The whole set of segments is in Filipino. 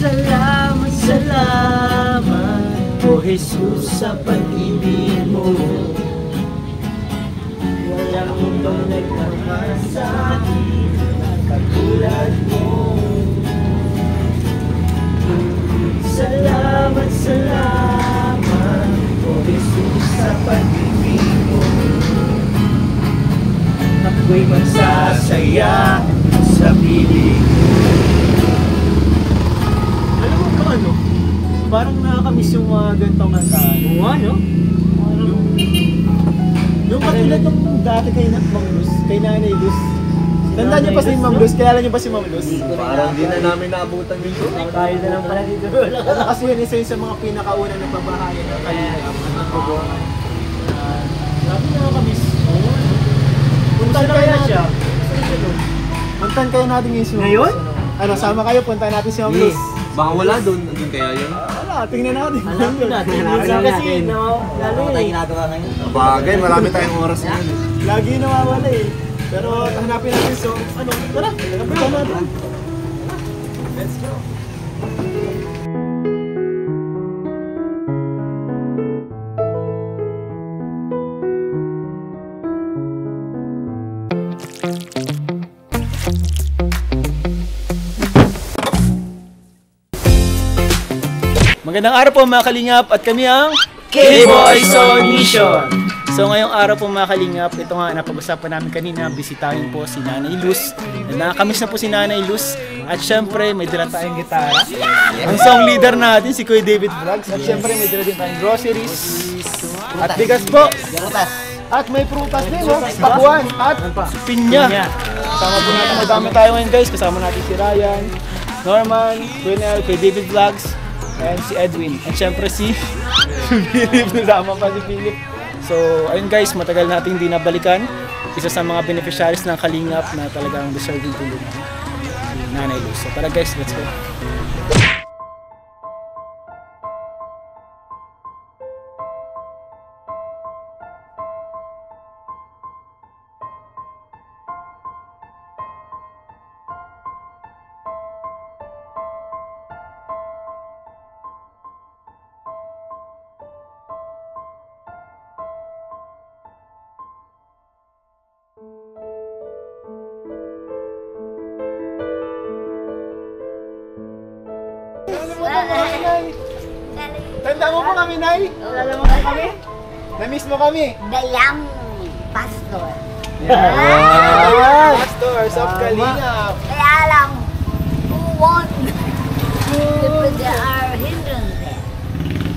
Salamat, salamat, O Jesus, sa pag-ibig mo. Walang ibang nagmamahal sa akin katulad mo. Salamat, salamat, O Jesus, sa pag-ibig mo. Ako'y magsasaya sa piling mo. Alam mo ba ano? Parang nakakamiss yung mga ganitong kanta. Oo, ano? Yung katulad ng dati kay Ma'am Luz, kay Nanay Luz. Tandaan niyo pa si Ma'am Luz? Kilala niyo pa si Ma'am Luz? Parang hindi na namin naabutan dito. Tayo na lang pala dito. Kasi yun isa yun sa mga pinakauna ng babahayan ng Kalingap. Sabi nakakamiss. Puntahan kaya siya. Puntahan kayo natin ngayon. Ano, sama kayo, puntahan natin si Ma'am Luz. Baka wala doon. Doon kaya yun? Wala, tingnan natin. Hanapin natin. Kasi, no, lalo tayo ginagawa ngayon. Bagay, marami tayong oras ngayon. Lagi nawawala eh. Pero hanapin natin, so, ano, tara, puntahan natin. Let's go. Magandang araw po mga Kalingap at kami ang K-Boys on Mission! So ngayong araw po mga Kalingap, ito nga napag-usapan namin kanina, bisitahin po si Nanay Luz. Nakakamiss na po si Nanay Luz at syempre may dala tayong gitara. Ang song leader natin si Kuya David Vlogs at syempre may dala din tayong groceries at bigas po. At may prutas din, no? Pakuan at pinya. Kasama po natin, madami tayo ngayon guys. Kasama natin si Ryan, Norman, Kuya David Vlogs, and si Edwin. At syempre si Philip. Nasama pa si Philip. So, ayun guys, matagal nating hindi nabalikan. Isa sa mga beneficiaries ng Kalingap na talagang deserving tulungan. Si Nanay Luz. So, tara guys, let's go. Tanda mo po kami, Nay? Alala mo kami? Na-miss mo kami? The Young Pastor. Ayan! Pastors of Kalingap. Kaya lang, who won? There are hindrances.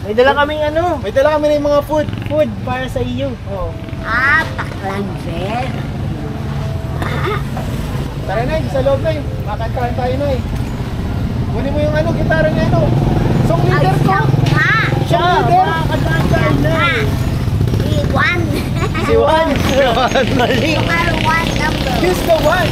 May dala kaming ano, May dala kami na yung mga food. food para sa iyo. Oh. Taklang Ben. Tara, Nay, sa loob, Nay. Makantahan tayo, Nay. Kunin mo yung ano, gitara niya, ano. Song leader ko! Siya, makakadaan na. Si Juan. Si Juan. Mali. Yung one number. He's the one!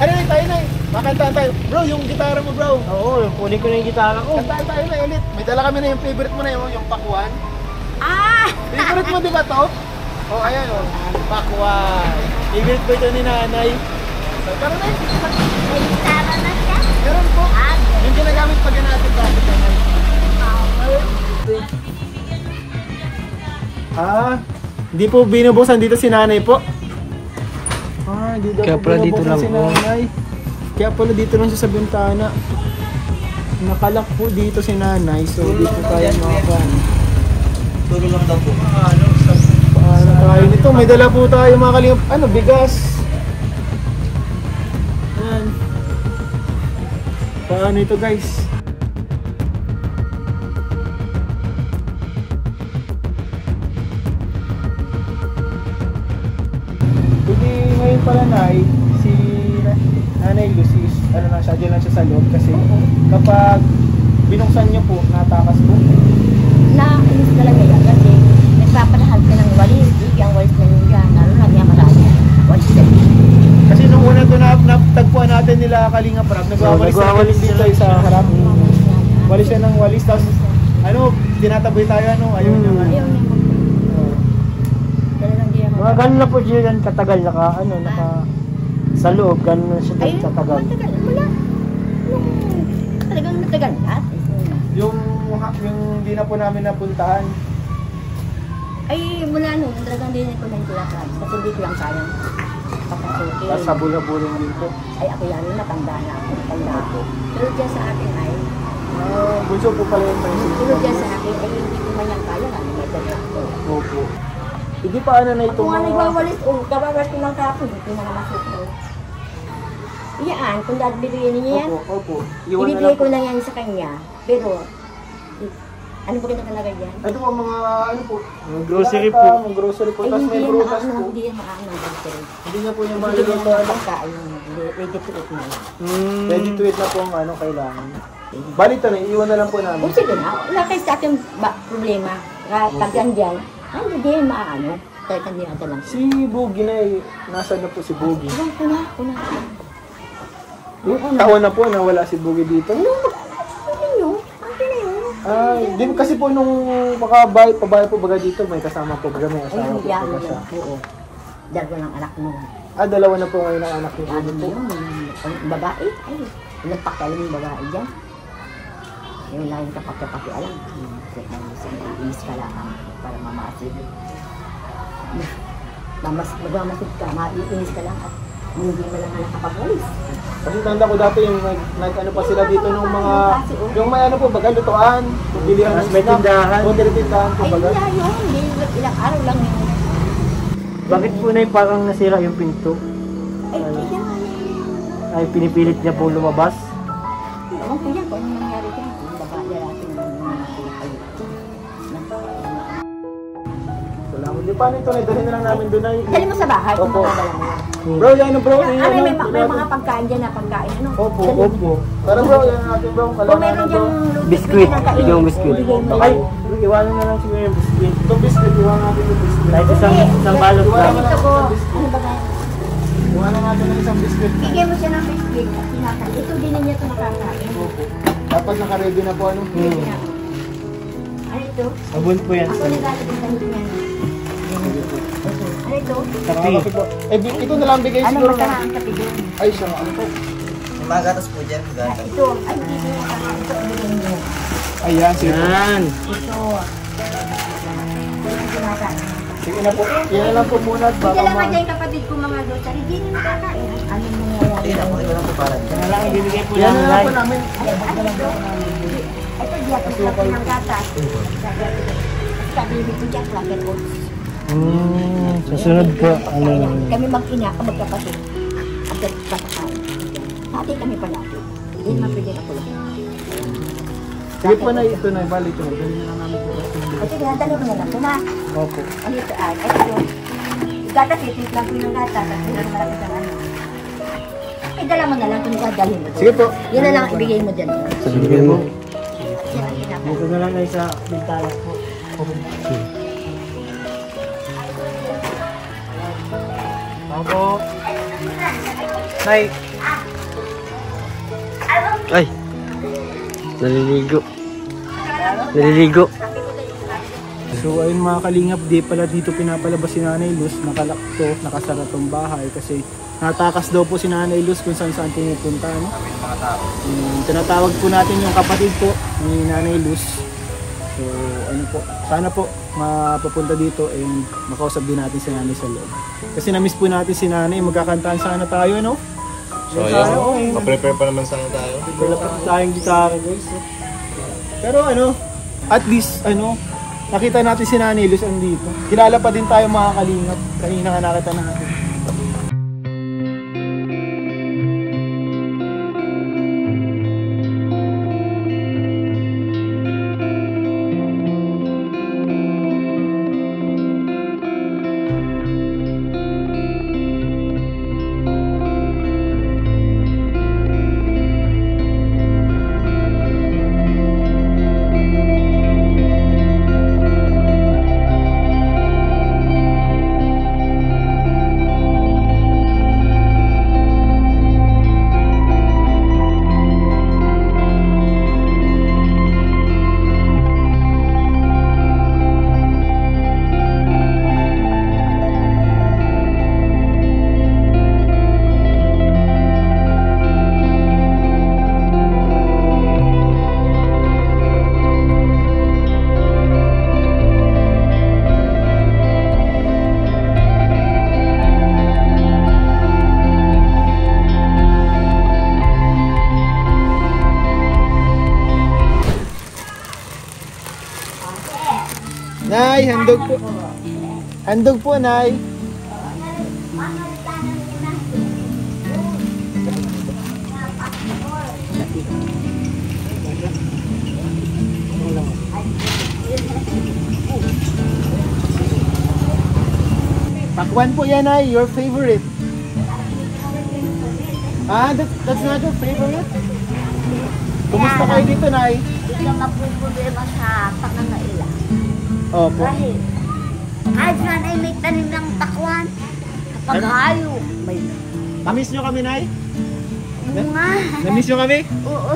Ano na tayo, Nay? Makantahan tayo. Bro, yung gitara mo, bro. Oo, kunin ko na yung gitara ko. Kantahan tayo, Nay, ulit. May dala kami na yung favorite mo na yung pakuan. Ah! Favorite mo, di ba to? Oh, ayan, oh. Pakuan. Favorite ko ito ni Nanay. So, tara, Nay. May gitara na siya. Meron po. Yung ginagamit pag natin bakit na, Nay. Hindi po binubuksan dito si Nanay po. Hindi daw Kaya pala dito lang si po. Nanay. Kaya pala dito lang siya sa bintana. Nakalak po dito si Nanay. So dito tayo makakan. Turo lang daw po. Paano tayo nito? May dala po tayo mga Kalingap. Ano? Bigas. Ayan. Paano ito guys? Ngayon pala, Nay, si Nanay Luz is, ano lang siya, dyan lang siya sa loob kasi kapag binuksan niyo po, natakas po. Nainis talaga yan kasi nagpapadahal ka ng walis. Yung walis na yun yan. Lalo na niya marami. Walis na yun. Kasi nung una ito natagpuan natin nila Kalingap Rap, nagwawalis dito sa harap. Walis siya ng walis, tapos ano, tinataboy tayo, ano, ayaw niya nga. Ayaw niya. Talagang di ako. Mga ganun na po siya yan katagal naka sa loob, ganun na siya Ayun, katagal. matagal. Wala. Talagang matagal na. Yung hindi na po namin napuntahan. Ay, mula noon, talagang din ko na yung tulad. Kasi hindi ko lang sayang papasukin. Tapos sa bulabulong din po. Ay, ako yan, matanda na ako. Matanda ako. Pero dyan sa akin ay, Bunso po pala yung pero dyan sa akin ay hindi ko man yan kaya. May dala ako. Opo. Hindi pa ano na Ako itong nga mga... nagwawalis, kawawas ko lang kahapon, hindi ko na namasukro. Iyaan, kung dahil bibigyan niya yan, Opo. Iwan na ibibigay lang ko po. na yan sa kanya. Pero, ano ba kita talaga dyan? Ito po mga ano po. Grocery Lata, po. mga grocery po. Ay, Tapos hindi may yan brutas po. hindi yan maano ng grocery. Hindi niya po yung Hindi yan maluluto. ang pagkain, ready to eat na yan. Ready to eat na po ang ano kailangan. Balita na, iiwan na lang po namin. Kung sige na, wala kayo sa ating problema. Pagyan dyan, ay hindi yan maano. Kahit hindi natin lang. Si Boogie na eh. Nasaan na po si Boogie? Iwan ko na. Taon na po na wala si Boogie dito. Ano yun? Ano yun? Ay, di kasi po nung pabahay po baga dito, may kasama po baga may Ay, asawa po hindi yan. baga siya. Oo. Dalawa ng anak mo. Dalawa na po ngayon ang anak ni Ano Boogie mo po. yun? Ang babae? Ay, nagpakalam yung babae dyan. Yung lang yung kapag-alam. Inis ka lang para mamasid. Magmamasid ka, maiinis ka lang at hindi mo lang nakapag-alis. Kasi tanda ko dati yung ano pa sila dito nung mga, yung may ano po baga lutuan, yung bilihan Mas ng may snack, tindahan. o tinitindahan po Ay, baga. wala yun. Hindi, ilang araw lang yun. Bakit po na parang nasira yung pinto? Ay, kaya nga yun. Ay, pinipilit niya po lumabas? Ewan ko yan kung ano nangyari dyan. Yung babae natin yung Salamat. Di paano ito na, dalhin na lang namin doon ay. dali mo sa bahay kung Opo. makadala mo yan. Bro, yan bro. yan, Ano, ano, may mga pagkain dyan na pagkain. Ano? Opo, Dali. opo. Tara bro, yan natin bro. Kung meron dyan Biscuit, kainin, yung biscuit. ibigay mo Ay, yan. iwanan na lang siguro yung biscuit. Itong biscuit, iwan natin yung biscuit. Kahit isang balot Iwan lang. naman Ito ko, natin yung biscuit. ano ba nga? Iwan na natin ng isang biscuit. Bigyan mo siya ng biscuit at kinakain. Ito din niya ito nakakain. Opo. Dapat naka-ready na po ano. Ano ito? Sabon po yan. Ako naglalagay ng damit niyan. Ano ito? Kapi. Ito na lang bigay Ano siguro masama na. ang kape doon? Ay, siya ano po. May mga gatas po dyan. Gatas. Ito. Ay, hindi ko nakakain. Ito, ibigay mo. Ayan, sige. Yan. Ito. Ito kinakain. Sige na po. Yan na lang po muna at Hindi baka lang ma... nga yung kapatid ko mga dosa. Hindi nyo nakakain. Ano yung nangyayari? Hindi na po. Ito lang po para. Yan na lang ibibigay po Yan na lang lang. po namin. Ay, ano ito? Ito, diyak. Ito, ng gatas. Sabi ko diyak, rocket oats. Susunod po. Ano Kami mag-ina, magkapatid. At nagkakain. Pati kami palagi. Hindi naman pwede na pula. Sige po na ito na. Bali ito na. Dali na lang namin po. Kasi dinadalo ko na lang. Tuma. Opo. Ano ito ay? Ay, ito. Gatas, itit lang ko yung gatas. At hindi malapit ang ano. Ay, dala mo na lang kung dadalhin mo. Sige po. Yun na lang ibigay mo dyan. Sige mo. Yan ang kinakain. Dito na lang tayo sa bintana po. Ako po. Nay. Ay. Naliligo. Naliligo. So ayun mga kalingap, di pala dito pinapalabas si Nanay Luz, nakalakto, nakasara tong bahay kasi natakas daw po si Nanay Luz kung saan saan pumupunta. No? Tinatawag po natin yung kapatid po ni Nanay Luz. So ano po, sana po mapapunta dito and makausap din natin si Nanay sa loob. Kasi na-miss po natin si Nanay, magkakantaan sana tayo, no? So Tayo, yun. Ma-prepare pa naman sana tayo. wala pa tayong gitara guys. Pero ano, at least ano, nakita natin si Nanay Luz andito. Kilala pa din tayo mga kalingap. Kanina nga nakita natin. Nay, handog po. Handog po, Nay. Pakwan po yan, Nay. Your favorite. Ah, that's not your favorite? Kumusta kayo dito, Nay? Hindi ka mapuproblema sa pangangailan. Opo. Dahil kahit saan ay may tanim ng takwan, kapag hayo, may Namiss nyo kami, Nay? bunga. Namiss nyo kami? Oo.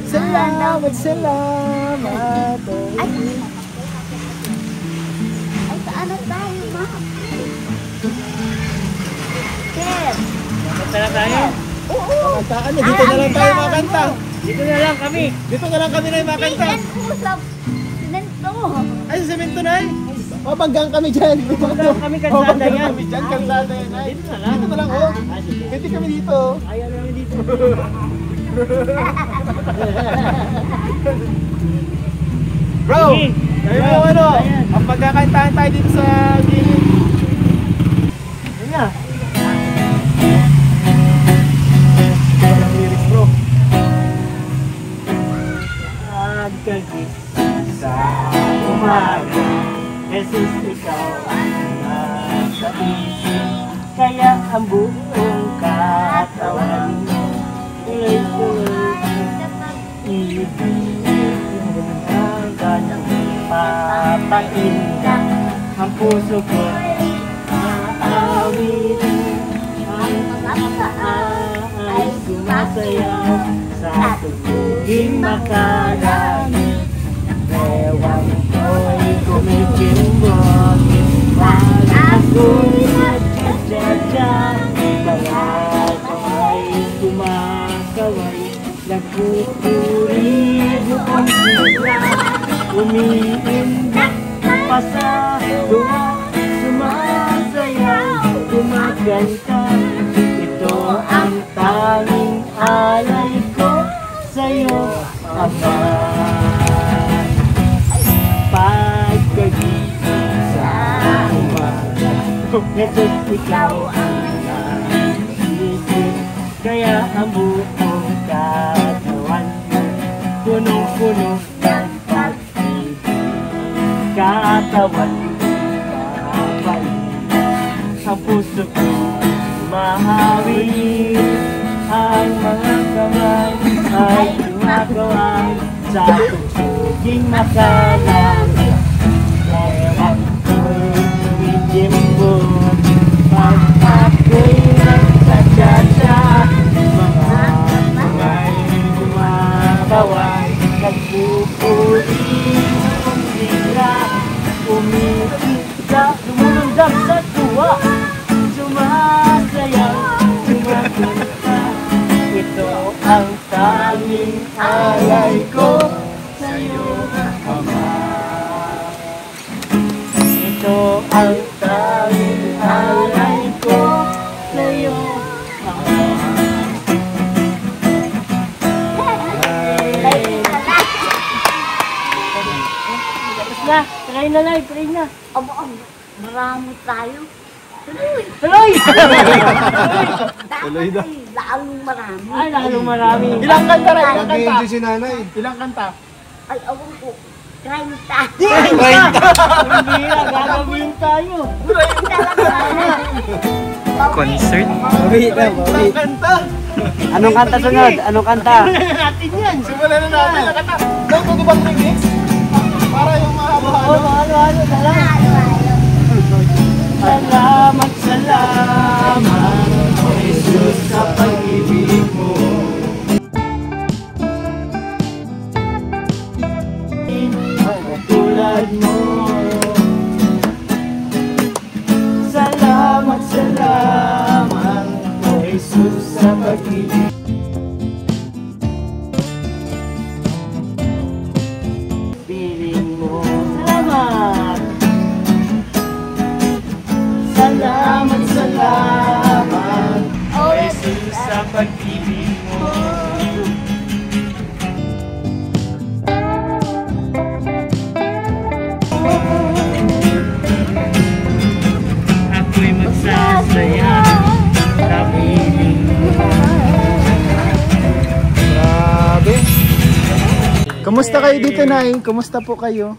Salamat, salamat. Ay, ay, saan na tayo, ma? Sir. Kanta na tayo. Oo. Kantaan nyo. Dito na lang tayo makanta. Dito na lang kami. Dito na lang kami, Nay, makanta. Usap. Sinento. Ay, sa semento, Nay. Mabanggang kami dyan. Mabanggang kami, kalsada Mabanggang yan. kami dyan, kalsada yan, Nay. Dito na lang. Dito na lang, oh. Ah, sige. Pwede kami dito. Ayaw namin dito. Bro, Sige. ayun mo ano, Ayan. ang pagkakantahan tayo dito sa gilid. Yun na. Walang lyrics, bro. Pagkagising sa umaga, Jesus, ikaw ang nasa isip. Kaya ang buong katawan mo tuloy-tuloy ibig ang ganang papainda. Ang puso ko aawitin, ang mga paa ay sumasayaw sa tugtuging makarami. Ewan ko'y kumikimbot, pag ako'y nagkadya, mga kamay kumakaway, nagpupuri noong sila, umiindak pa sa tuwa, sumasayaw, kumaganta. Ito ang tanging alay ko sa'yo, Ama. Pagkagising sa umaga, Jesus, ikaw ang naisip. Kaya ang buong katawan mo punong-puno ng pag-ibig. Katawan mo kapalitan, ang puso ko mahawin. Ang mga kamay ay gumagawa sa tugtuging makalangit. Ewan ko'y tumigimbot, pag ako'y nagsasadya, mga kamay kumakaway, nagpupuri ng sila, umiiga, lumulundag sa tuwa, sumasayaw, sumakanta. Ito ang tanging alay ko sa'yo, Ama. Ito ang tanging alay ko sa'yo, Ama. Tapos na, try na lang, try na. Aba, marami tayo. Tuloy. Tuloy! Tuloy na. Dapat ay lalong marami. Ay, lalong marami. Ilang kanta rin? Ilang kanta? Nag-enjoy si nanay. Ilang kanta? Ay, awan ko. 30. Bira, gagawin tayo. Concert? Ilang kanta? Anong kanta sunod? Anong kanta? Natin yan. Simulan na natin. Nakanta. Daw ko bang remix? Para yung mahaba-haba. Ano, dala. Salamat, salamat, O Jesus, sa pag-ibig mo. Tulad mo. Salamat, salamat, O Jesus, sa pag-ibig. Piling mo. Salamat. Salamat, salamat, O Jesus, sa pag-ibig mo. Kumusta kayo dito, Nay? Kumusta po kayo?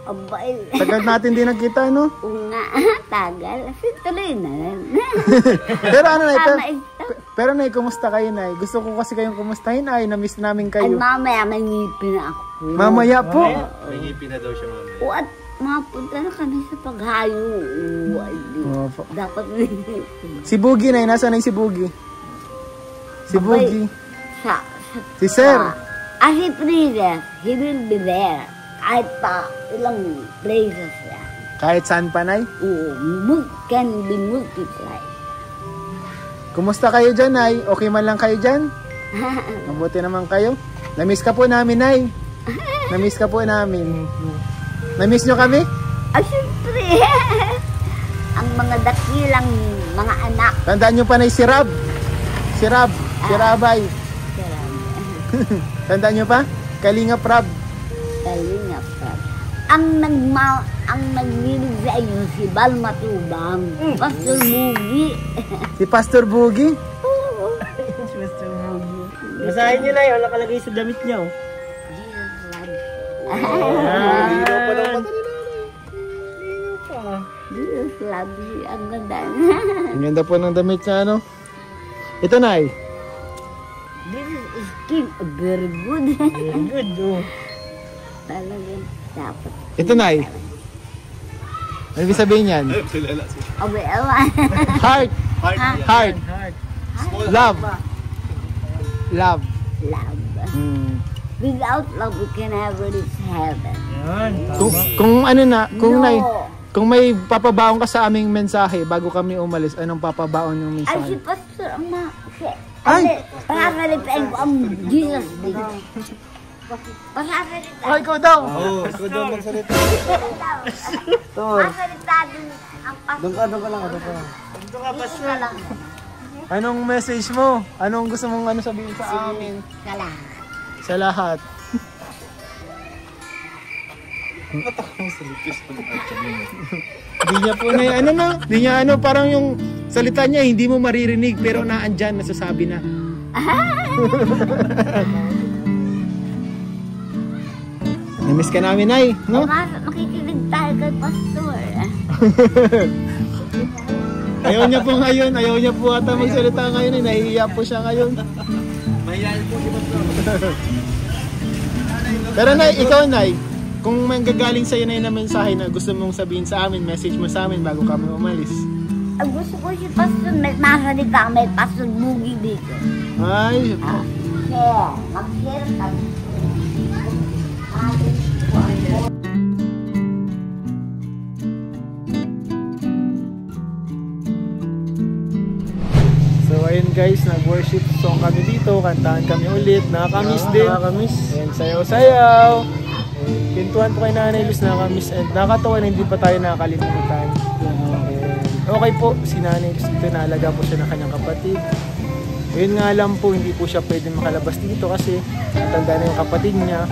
Abay. Tagal natin din nagkita, no? Oo nga, tagal. Tuloy na. Pero ano, Nay? Tama ito. Pero, Nay, kumusta kayo, Nay? Gusto ko kasi kayong kumustahin, ay. Na-miss namin Ay, kayo. mamaya may ngipin ako. Mamaya po. May ngipin na daw siya mamaya. O, at mapunta na kami sa paghayo. Ay, di. Opo. Dapat may ngipin. Si Boogie, Nay. Nasaan na si Boogie? Si Abay. Boogie. Si Sir. Si Princess, he will be there. Kahit pa ilang places yan. Kahit saan pa, Nay? Oo, can be multiplied. Kumusta kayo dyan, Nay? Okay man lang kayo dyan? Mabuti naman kayo. Na-miss ka po namin, Nay. Na-miss ka po namin. Na-miss nyo kami? Ah, syempre. Ang mga dakilang mga anak. Tandaan nyo pa, Nay, si Rab. Si Rab. Si Rabay. Tandaan nyo pa? Kalingap Rab. Kalingap Rab. Ang nagnilig sa inyo si Bal Matubang. Pastor Mugi. Si Pastor Boogie. Oo. Basahin niyo na yun, nakalagay sa damit niyo. Hiro pa daw mata ni Jesus love you. Ang ganda. Ang ganda po ng damit sa ano. Ito, Nay. This is King. Very good. Good, oh. Talagang dapat. Ito, Nay. Ano ibig sabihin yan? Abay, awan. Heart. Heart. Heart. Love. Love. Love. Hmm. Without love, we can never reach heaven. Yan. Kung ano na, kung No. Nay, kung may papabaon ka sa aming mensahe bago kami umalis, anong papabaon yung Ay, si mensahe? Pastor, Ay! Pasasalitain ko ang Jesus din. Pasasalitain. Oh, ikaw daw. Oo, ikaw daw magsalita. Pasasalitain din ang Pastor. Doon ka lang, doon ka lang. Ito ka, Pastor. Isa lang. Anong message mo? Anong gusto mong ano sabihin sa amin? Kala. Sa lahat. Hindi niya po na ano na. Hindi niya ano, parang yung salita niya hindi mo maririnig pero naandyan, nasasabi na. Namiss ka namin, Nay, no? Makikinig tayo kay Pastor. Ayaw niya po ngayon, ayaw niya po ata magsalita ngayon, eh. Nahihiya po siya ngayon. Mahihayin po si Pastor. Pero Nay, ikaw Nay, kung may gagaling sa'yo na yun na mensahe na gusto mong sabihin sa amin, message mo sa amin bago kami umalis. Ang gusto ko si Pastor, may masalita, may Pastor Mugi dito. Ay, Share. Mag-share kami. so ayun guys, nag-worship song kami dito, kantahan kami ulit, nakakamiss din. Nakakamiss. And sayaw-sayaw. And pintuan po kay Nanay Luz, nakakamiss. And nakakatawa na hindi pa tayo nakakalimutan. And okay po, si Nanay Luz dito, naalaga po siya ng kanyang kapatid. Ayun nga lang po, hindi po siya pwede makalabas dito kasi matanda na yung kapatid niya.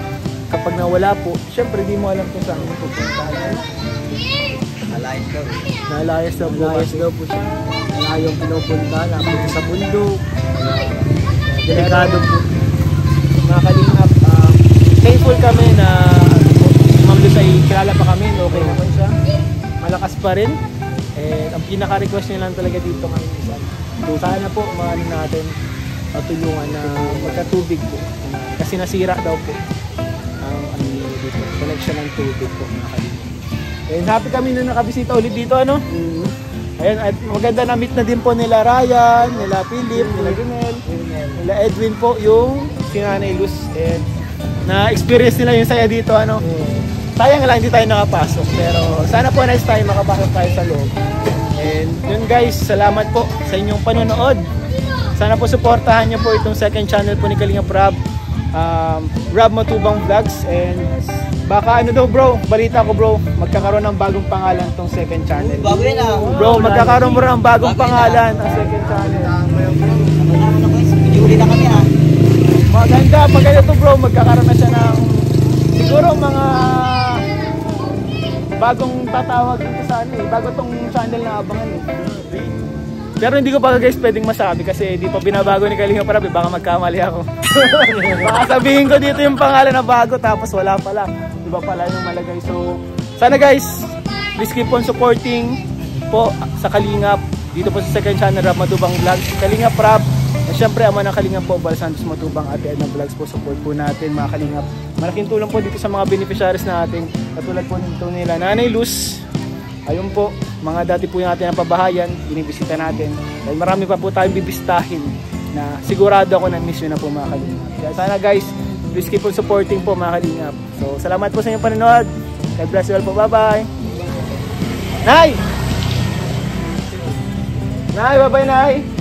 Kapag nawala po, syempre di mo alam kung saan mo pupuntahan. Alayos daw. Nalayas daw po Layas kasi. daw po siya. Layong pinupunta, napunta sa bundok. Delikado po. Mga kalingap, thankful kami na Ma'am Luz ay kilala pa kami, okay naman siya. Malakas pa rin. And ang pinaka-request niya lang talaga dito ngayon isa. So sana po mahalin natin tulungan na magkatubig po. Kasi nasira daw po ang ano dito, connection ng tubig po mga kalingap. And happy kami na nakabisita ulit dito, ano? Ayan, at maganda na meet na din po nila Ryan, nila Philip, nila Junel, nila Edwin po, yung si Nanay Luz. And na-experience nila yung saya dito, ano? Sayang lang hindi tayo nakapasok, pero sana po next time makapasok tayo sa loob. And yun guys, salamat po sa inyong panonood. Sana po supportahan niyo po itong second channel po ni Kalingap Rab, Rab Matubang Vlogs. And baka ano daw bro, balita ko bro, magkakaroon ng bagong pangalan tong second channel. Bago yan ah. Bro, magkakaroon mo ng bagong pangalan ang second channel. Juli na kami ah. Maganda, maganda to bro, magkakaroon na siya ng siguro mga bagong tatawag dito sa ano eh, bago tong channel na abangan eh. Pero hindi ko pa guys pwedeng masabi kasi di pa binabago ni Kalinga Prab, baka magkamali ako. Baka sabihin ko dito yung pangalan na bago tapos wala pala. Iba pala yung malagay. So, sana guys, please keep on supporting po sa Kalingap. Dito po sa second channel, Rab Matubang Vlogs. Kalinga Prab. At syempre, ama ng Kalingap po, Bal Santos Matubang, Ate Edna Vlogs po. Support po natin mga Kalingap. Malaking tulong po dito sa mga beneficiaries natin. Katulad po nito nila Nanay Luz. Ayun po, mga dati po natin ang pabahayan, binibisita natin. Dahil marami pa po tayong bibistahin na sigurado ako na miss nyo na po mga Kalingap. Kaya sana guys, please keep on supporting po mga Kalingap. So, salamat po sa inyong panonood. God bless you all po. Bye-bye. Nay! Nay, bye-bye, Nay!